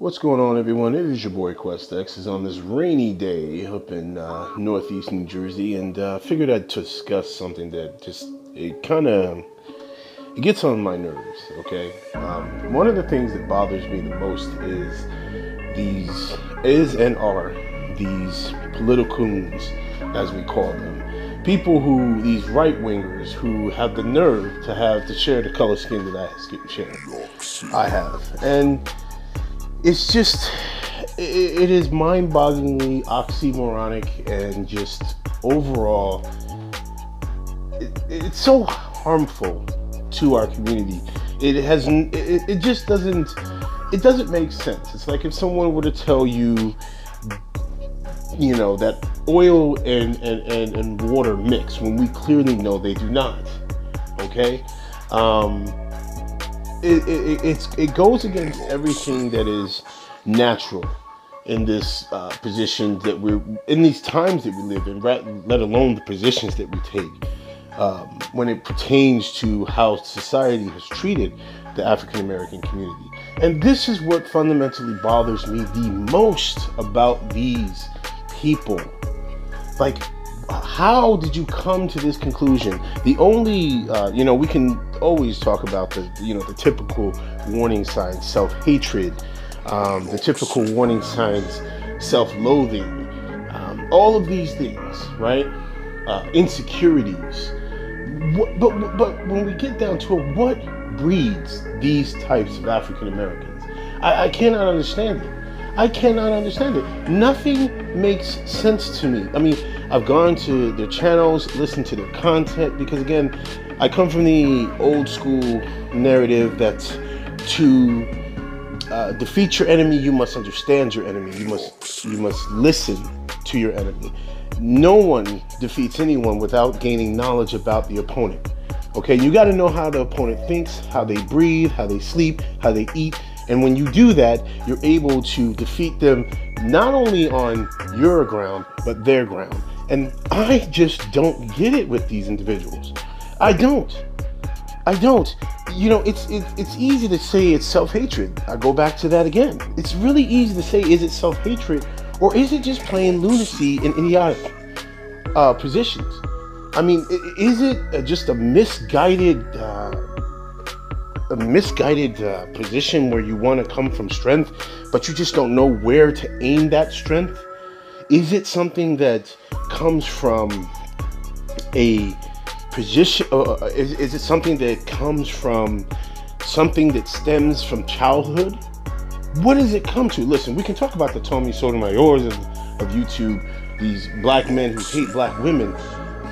What's going on, everyone? It is your boy QuestX. Is on this rainy day up in northeast New Jersey, and figured I'd discuss something that it gets on my nerves. Okay, one of the things that bothers me the most is these politicals, as we call them, people these right wingers who have the nerve to share the color skin that I have, and it's just, it is mind-bogglingly oxymoronic, and just overall, it's so harmful to our community. It just doesn't make sense. It's like if someone were to tell you, that oil and water mix when we clearly know they do not. Okay. It goes against everything that is natural in this position that we're in, these times that we live in, let alone the positions that we take when it pertains to how society has treated the African American community. And this is what fundamentally bothers me the most about these people. Like, how did you come to this conclusion? The only, we can always talk about the typical warning signs, self-hatred, the typical warning signs, self-loathing, all of these things, right? Insecurities. But when we get down to it, what breeds these types of African Americans? I cannot understand it. I cannot understand it. Nothing makes sense to me. I mean, I've gone to their channels, listened to their content, because again, I come from the old school narrative that to defeat your enemy, you must understand your enemy. You must listen to your enemy. No one defeats anyone without gaining knowledge about the opponent. Okay, you got to know how the opponent thinks, how they breathe, how they sleep, how they eat. And when you do that, you're able to defeat them not only on your ground, but their ground. And I just don't get it with these individuals. I don't. It's easy to say it's self-hatred. I go back to that again. It's really easy to say, is it self-hatred, or is it just plain lunacy and idiotic positions? I mean, is it just a misguided position where you want to come from strength, but you just don't know where to aim that strength? Is it something that comes from a position? Is it something that comes from something that stems from childhood? What does it come to? Listen, we can talk about the Tommy Sotomayors of YouTube, these black men who hate black women.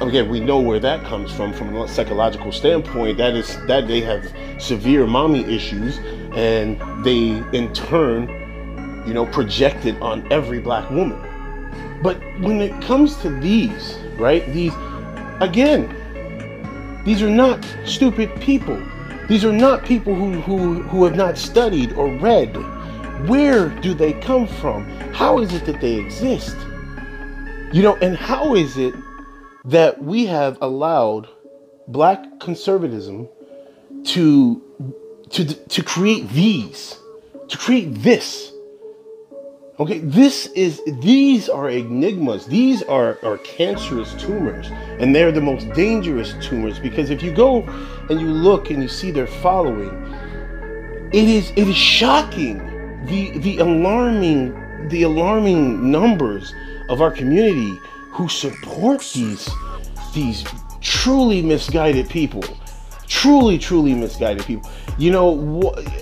Again, we know where that comes from a psychological standpoint. That they have severe mommy issues, and they in turn, project it on every black woman. But when it comes to these, right? These are not stupid people. These are not people who have not studied or read. Where do they come from? How is it that they exist? And how is it that we have allowed black conservatism to create this? Okay, these are enigmas. These are cancerous tumors, and they're the most dangerous tumors, because if you go and you look and you see their following, it is shocking, the alarming numbers of our community who support these truly misguided people. Truly misguided people.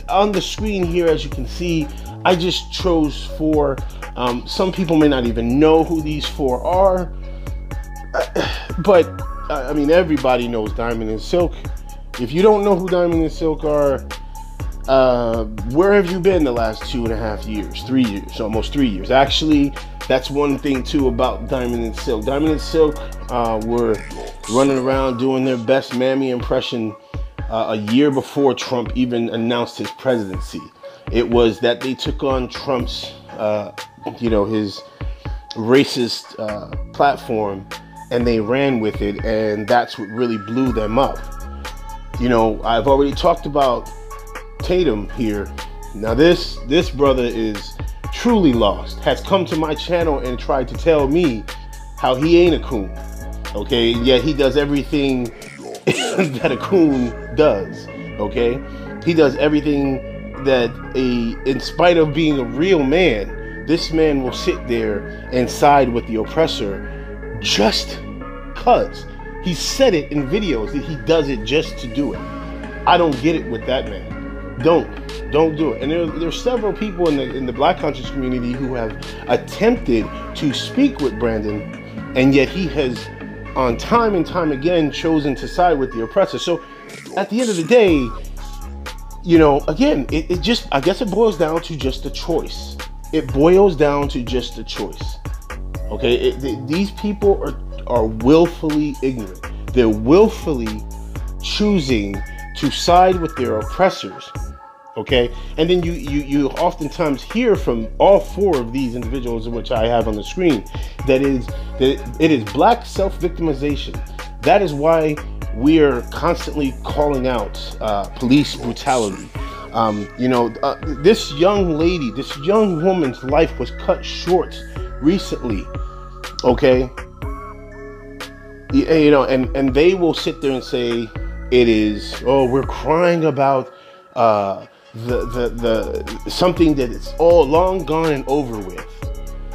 On the screen here, as you can see, I just chose 4. Some people may not even know who these 4 are. But, I mean, everybody knows Diamond and Silk. If you don't know who Diamond and Silk are, where have you been the last 2.5 years? 3 years, almost 3 years. Actually, that's one thing too about Diamond and Silk. Diamond and Silk were running around doing their best Mammy impression a year before Trump even announced his presidency. It was that they took on Trump's, his racist platform, and they ran with it, and that's what really blew them up. I've already talked about Tatum here Now this brother is truly lost, has come to my channel and tried to tell me how he ain't a coon, okay? Yet he does everything that a coon does, okay? He does everything that in spite of being a real man, this man will sit there and side with the oppressor just cause. He said it in videos that he does it just to do it. I don't get it with that man. Don't do it. And there's several people in the Black conscious community who have attempted to speak with Brandon, and yet he has on time and time again chosen to side with the oppressor. So at the end of the day, you know, again, it just, I guess it boils down to just a choice. It boils down to just a choice. Okay, these people are willfully ignorant. They're willfully choosing to side with their oppressors. Okay, and then you oftentimes hear from all four of these individuals, which I have on the screen, that it is Black self-victimization. That is why we're constantly calling out police brutality. You know, this young lady, this young woman's life was cut short recently. Okay, you know, and they will sit there and say it is, oh, we're crying about the something that is all long gone and over with.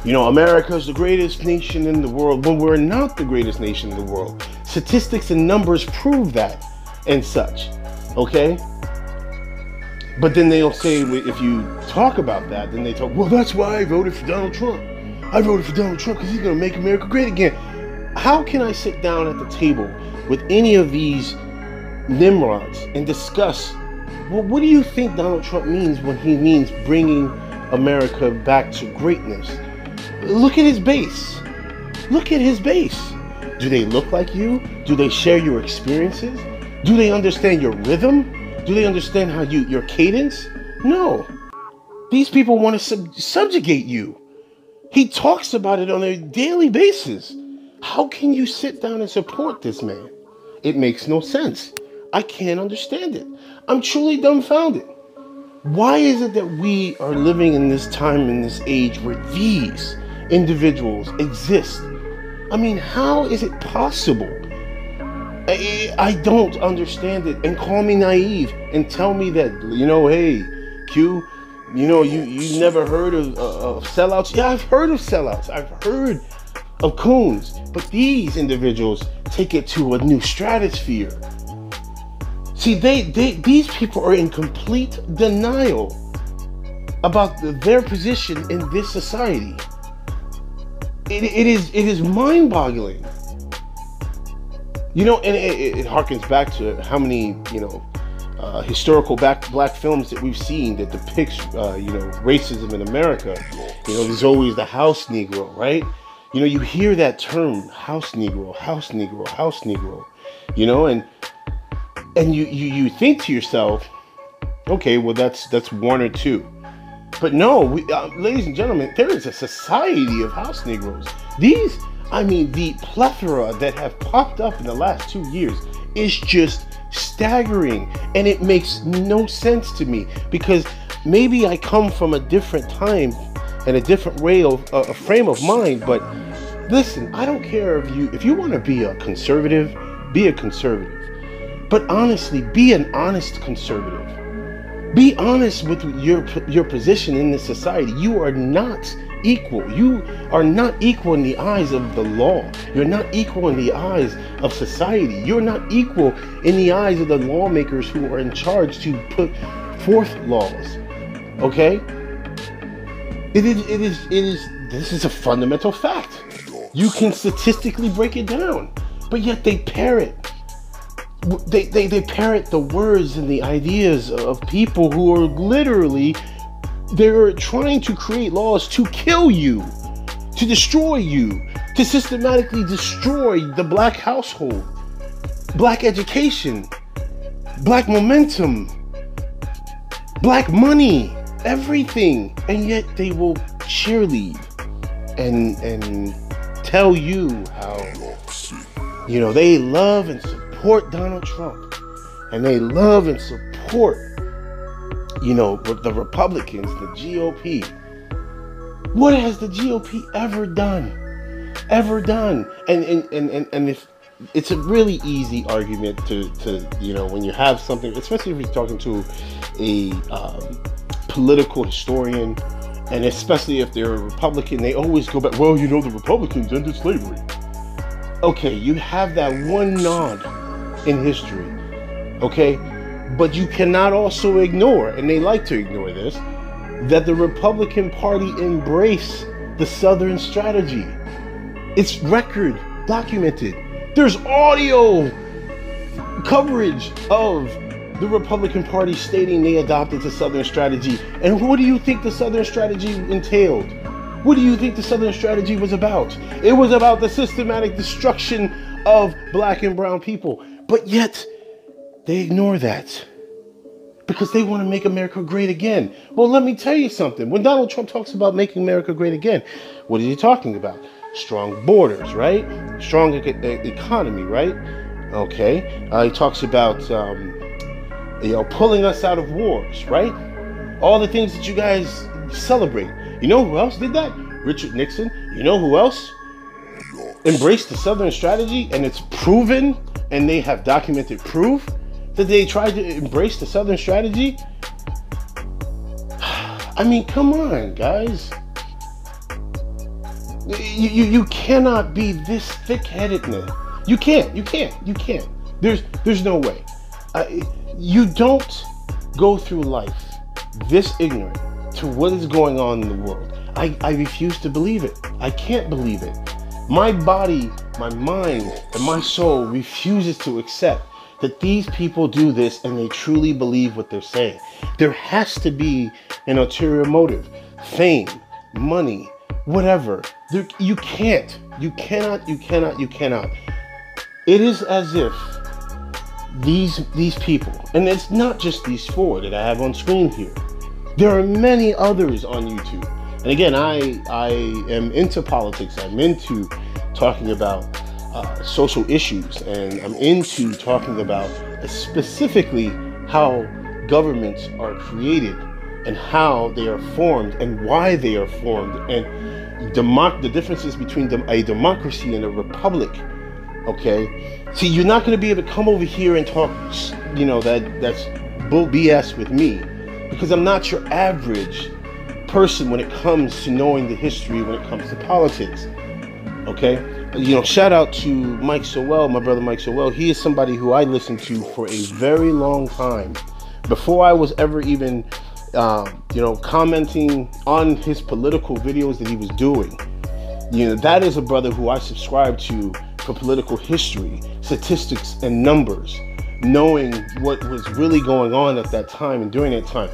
You know, America's the greatest nation in the world, when we're not the greatest nation in the world. Statistics and numbers prove that and such, okay? But then they'll say, if you talk about that, then they talk, well, that's why I voted for Donald Trump. I voted for Donald Trump because he's going to make America great again. How can I sit down at the table with any of these nimrods and discuss, well, what do you think Donald Trump means when he means bringing America back to greatness? Look at his base. Look at his base. Do they look like you? Do they share your experiences? Do they understand your rhythm? Do they understand how your cadence? No. These people want to subjugate you. He talks about it on a daily basis. How can you sit down and support this man? It makes no sense. I can't understand it. I'm truly dumbfounded. Why is it that we are living in this time, in this age, where these individuals exist? I mean, how is it possible? I don't understand it. And call me naive and tell me that, you know, hey, Q, you know, you never heard of sellouts. Yeah, I've heard of sellouts. I've heard of coons. But these individuals take it to a new stratosphere. See, these people are in complete denial about their position in this society. It is mind-boggling. You know, and it harkens back to how many, you know, historical black films that we've seen that depicts, you know, racism in America. You know, there's always the house Negro, right? You know, you hear that term, house Negro, house Negro, house Negro. You know, and you think to yourself, okay, well that's one or two. But no, ladies and gentlemen, there is a society of house Negroes. These, I mean, the plethora that have popped up in the last 2 years is just staggering. And it makes no sense to me, because maybe I come from a different time and a different way of a frame of mind. But listen, I don't care if you want to be a conservative, be a conservative. But honestly, be an honest conservative. Be honest with your position in this society. You are not equal. You are not equal in the eyes of the law. You're not equal in the eyes of society. You're not equal in the eyes of the lawmakers who are in charge to put forth laws. Okay? This is a fundamental fact. You can statistically break it down, but yet they parrot. They parrot the words and the ideas of people who are literally, they're trying to create laws to kill you, to destroy you, to systematically destroy the black household, black education, black momentum, black money, everything. And yet they will cheerlead and tell you how, you know, they love and support Donald Trump, and they love and support, the Republicans, the GOP. What has the GOP ever done? And if it's a really easy argument to when you have something, especially if you're talking to a political historian, and especially if they're a Republican, they always go back, well, the Republicans ended slavery. Okay, you have that one nod in history, okay? But you cannot also ignore, and they like to ignore this, that the Republican Party embraced the Southern strategy. It's record documented. There's audio coverage of the Republican Party stating they adopted the Southern strategy. And what do you think the Southern strategy entailed? What do you think the Southern strategy was about? It was about the systematic destruction of black and brown people. But yet, they ignore that because they want to make America great again. Well, let me tell you something. When Donald Trump talks about making America great again, what is he talking about? Strong borders, right? Strong economy, right? Okay. He talks about, pulling us out of wars, right? All the things that you guys celebrate. You know who else did that? Richard Nixon. You know who else embraced the Southern strategy? And it's proven, and they have documented proof that they tried to embrace the Southern strategy. I mean, come on, guys. You cannot be this thick-headed now. You can't. There's no way. You don't go through life this ignorant to what is going on in the world. I refuse to believe it. I can't believe it. My body, my mind, and my soul refuses to accept that these people do this and they truly believe what they're saying. There has to be an ulterior motive. Fame, money, whatever. You cannot. It is as if these people, and it's not just these four that I have on screen here. There are many others on YouTube. And again, I am into politics. I'm into talking about social issues, and I'm into talking about specifically how governments are created and how they are formed and why they are formed, and the differences between a democracy and a republic. Okay, see, you're not going to be able to come over here and talk, that's bull BS with me, because I'm not your average person when it comes to knowing the history, when it comes to politics. Okay, shout out to Mike Sowell, my brother Mike Sowell. He is somebody who I listened to for a very long time before I was ever even commenting on his political videos that he was doing. That is a brother who I subscribe to for political history, statistics, and numbers, knowing what was really going on at that time and during that time.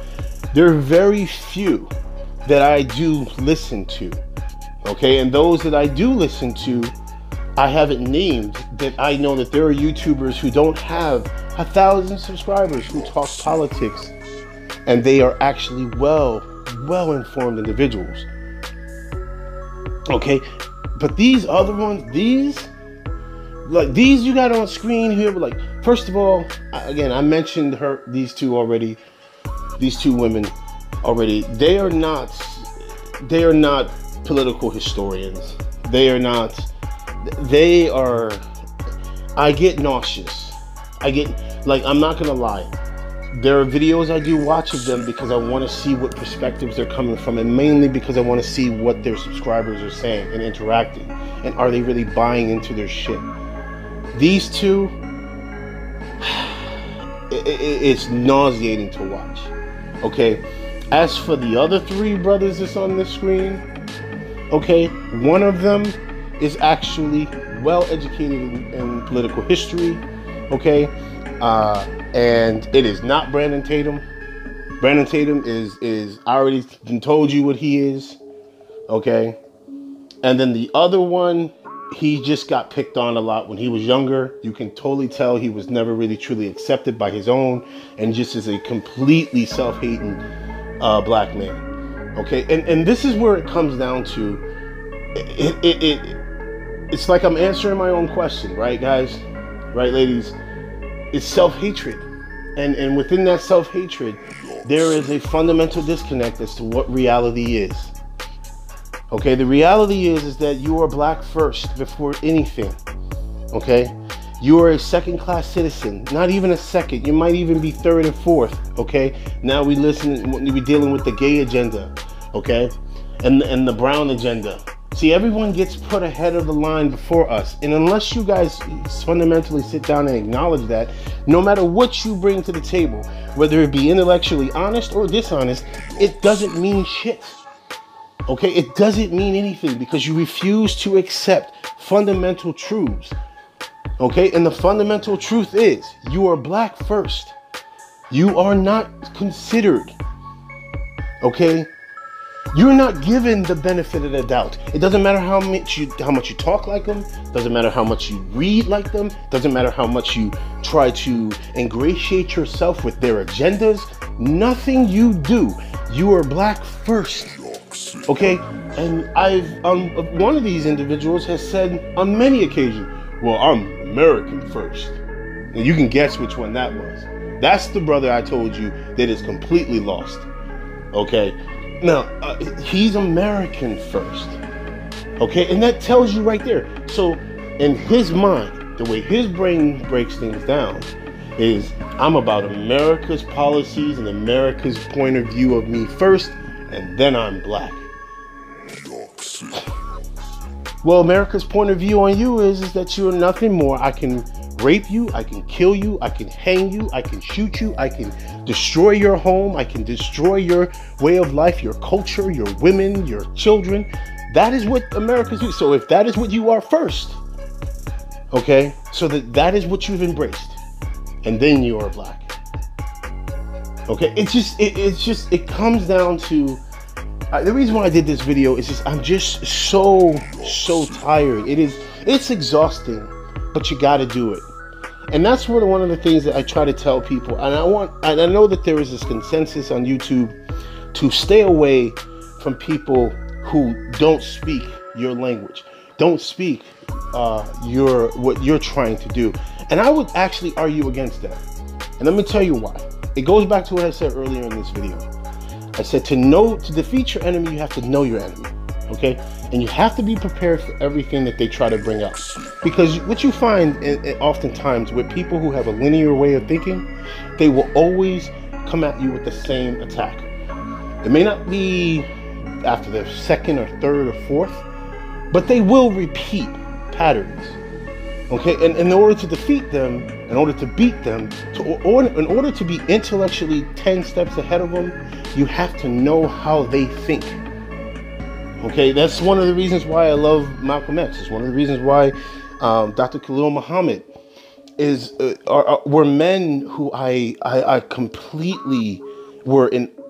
There are very few that I do listen to, okay? And those that I do listen to, I haven't named, that I know that there are YouTubers who don't have 1,000 subscribers who talk politics, and they are actually well-informed individuals, okay? But these other ones, these you got on screen here, like, first of all, again, I mentioned these two women already. They are not political historians. I get nauseous. I'm not gonna lie. There are videos I do watch of them because I want to see what perspectives they're coming from, and mainly because I want to see what their subscribers are saying and interacting, and are they really buying into their shit. These two, it's nauseating to watch. Okay, as for the other three brothers that's on this screen, okay, one of them is actually well educated in political history, okay, and it is not Brandon Tatum. Brandon Tatum is I already told you what he is, okay, and then the other one, he just got picked on a lot when he was younger. You can totally tell he was never really truly accepted by his own, and just is a completely self-hating black man. Okay, and this is where it comes down to. It's like I'm answering my own question, right, guys? Right, ladies? It's self-hatred, and within that self-hatred, there is a fundamental disconnect as to what reality is. Okay, the reality is that you are black first before anything. Okay, you are a second-class citizen, not even a second. You might even be third and fourth. Okay, now we're dealing with the gay agenda, okay, and the brown agenda. See, everyone gets put ahead of the line before us, and unless you guys fundamentally sit down and acknowledge that, no matter what you bring to the table, whether it be intellectually honest or dishonest, it doesn't mean shit. Okay, it doesn't mean anything because you refuse to accept fundamental truths. Okay, and the fundamental truth is you are black first. You are not considered. Okay, you're not given the benefit of the doubt. It doesn't matter how much you talk like them. Doesn't matter how much you read like them. Doesn't matter how much you try to ingratiate yourself with their agendas. Nothing you do, you are black first. Okay, and one of these individuals has said on many occasions, well, I'm American first. And you can guess which one that was. That's the brother I told you that is completely lost. Okay, now he's American first. Okay, and that tells you right there. So in his mind, the way his brain breaks things down is I'm about America's policies and America's point of view of me first, and then I'm black. Well, America's point of view on you is that you're nothing more. I can rape you, I can kill you, I can hang you, I can shoot you, I can destroy your home, I can destroy your way of life, your culture, your women, your children. That is what America's do. So if that is what you are first, okay, so that is what you've embraced, and then you are black. Okay, it comes down to the reason why I did this video is just I'm just so tired. It's exhausting, but you got to do it. And that's one of the things that I try to tell people. And I know that there is this consensus on YouTube to stay away from people who don't speak your language, don't speak what you're trying to do. And I would actually argue against that. And let me tell you why. It goes back to what I said earlier in this video. I said to defeat your enemy, you have to know your enemy, okay? And you have to be prepared for everything that they try to bring up. Because what you find oftentimes with people who have a linear way of thinking, they will always come at you with the same attack. It may not be after the second or third or fourth, but they will repeat patterns, okay? And in order to defeat them, in order to beat them, in order to be intellectually 10 steps ahead of them, you have to know how they think. Okay, that's one of the reasons why I love Malcolm X. It's one of the reasons why Dr. Khalil Muhammad were men who I completely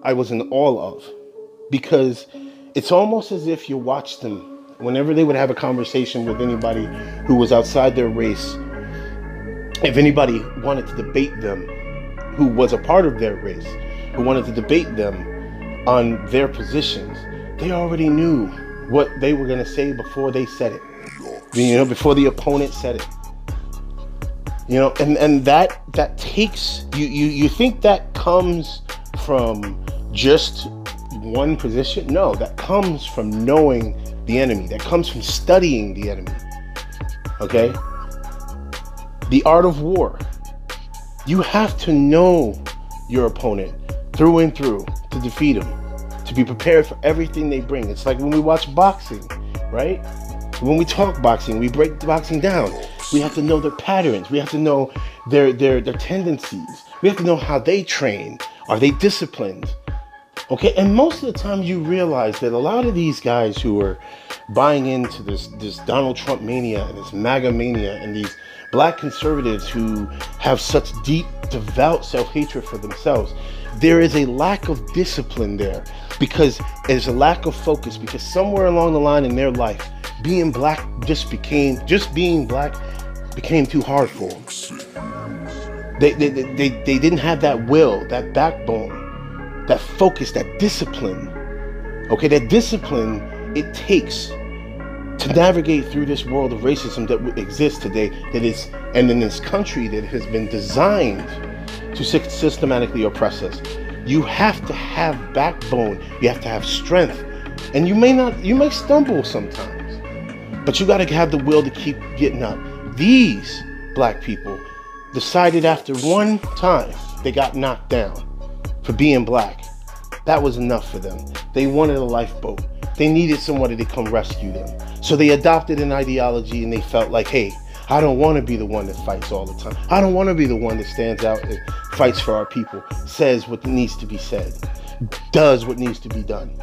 I was in awe of, because it's almost as if you watch them whenever they would have a conversation with anybody who was outside their race. If anybody wanted to debate them, who was a part of their race, who wanted to debate them on their positions, they already knew what they were going to say before they said it. You know, before the opponent said it. You know, and that takes you think that comes from just one position? No, that comes from knowing the enemy. That comes from studying the enemy. Okay? The art of war. You have to know your opponent through and through to defeat them, to be prepared for everything they bring. It's like when we watch boxing, right? When we talk boxing, we break boxing down. We have to know their patterns. We have to know their tendencies. We have to know how they train. Are they disciplined? Okay, and most of the time you realize that a lot of these guys who are buying into this Donald Trump mania and this MAGA mania and these black conservatives who have such deep, devout self-hatred for themselves, there is a lack of discipline there, because there's a lack of focus, because somewhere along the line in their life, being black being black became too hard for them. They didn't have that will, that backbone, that focus, that discipline. Okay, that discipline it takes to navigate through this world of racism that exists today, and in this country that has been designed to systematically oppress us. You have to have backbone. You have to have strength. And you may stumble sometimes, but you got to have the will to keep getting up. These black people decided after one time they got knocked down for being black. That was enough for them. They wanted a lifeboat. They needed somebody to come rescue them. So they adopted an ideology, and they felt like, hey, I don't want to be the one that fights all the time. I don't want to be the one that stands out and fights for our people, says what needs to be said, does what needs to be done.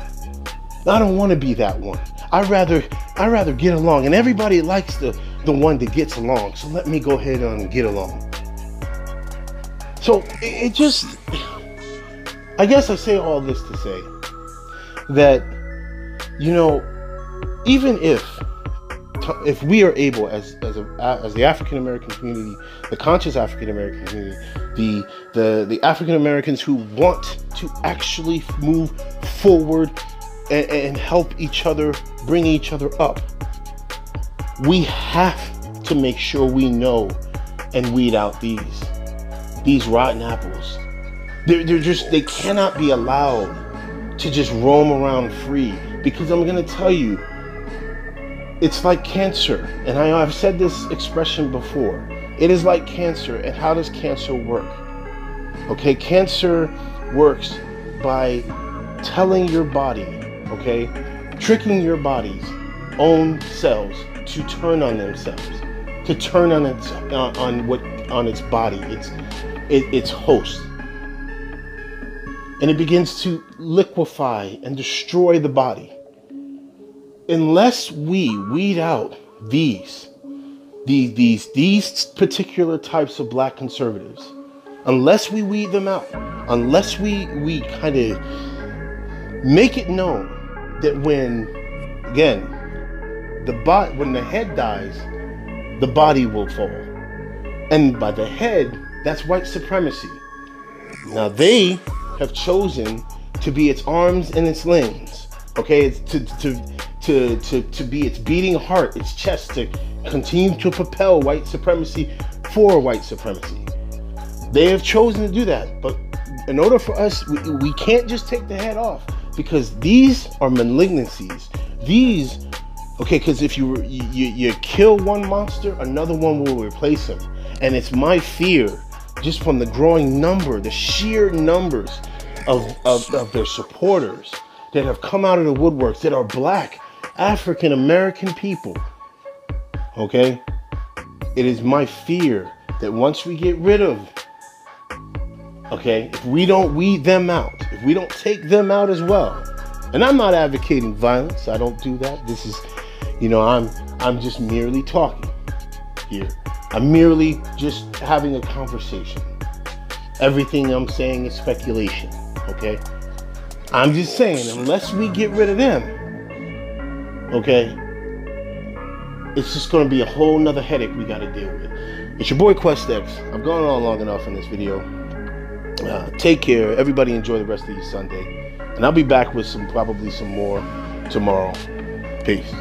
I don't want to be that one. I'd rather get along. And everybody likes the one that gets along. So let me go ahead and get along. So it just, I guess I say all this to say that, you know, even if we are able, as the African American community, the conscious African American community, the African Americans who want to actually move forward and help each other, bring each other up, we have to make sure we know and weed out these rotten apples. They cannot be allowed to just roam around free, because I'm gonna tell you, it's like cancer. And I've said this expression before. It is like cancer. And how does cancer work? Okay, cancer works by telling your body, okay, tricking your body's own cells to turn on themselves, to turn on its body, its host. And it begins to liquefy and destroy the body. Unless we weed out these particular types of black conservatives, unless we weed them out, unless we kind of make it known that when the head dies, the body will fall. And by the head, that's white supremacy. Now they have chosen to be its arms and its limbs. Okay, it's to be its beating heart, its chest, to continue to propel white supremacy for white supremacy. They have chosen to do that, but in order for us, we can't just take the head off, because these are malignancies. These, okay, because if you kill one monster, another one will replace him. And it's my fear, just from the growing number, the sheer numbers of their supporters that have come out of the woodworks, that are black African American people, okay? It is my fear that once we get rid of, okay, if we don't weed them out, if we don't take them out as well, and I'm not advocating violence, I don't do that. This is, you know, I'm just merely talking here. I'm merely just having a conversation. Everything I'm saying is speculation, okay? I'm just saying, unless we get rid of them, okay, it's just going to be a whole nother headache we got to deal with. It's your boy QuestX. I've gone on long enough in this video. Take care. Everybody enjoy the rest of your Sunday. And I'll be back with probably some more tomorrow. Peace.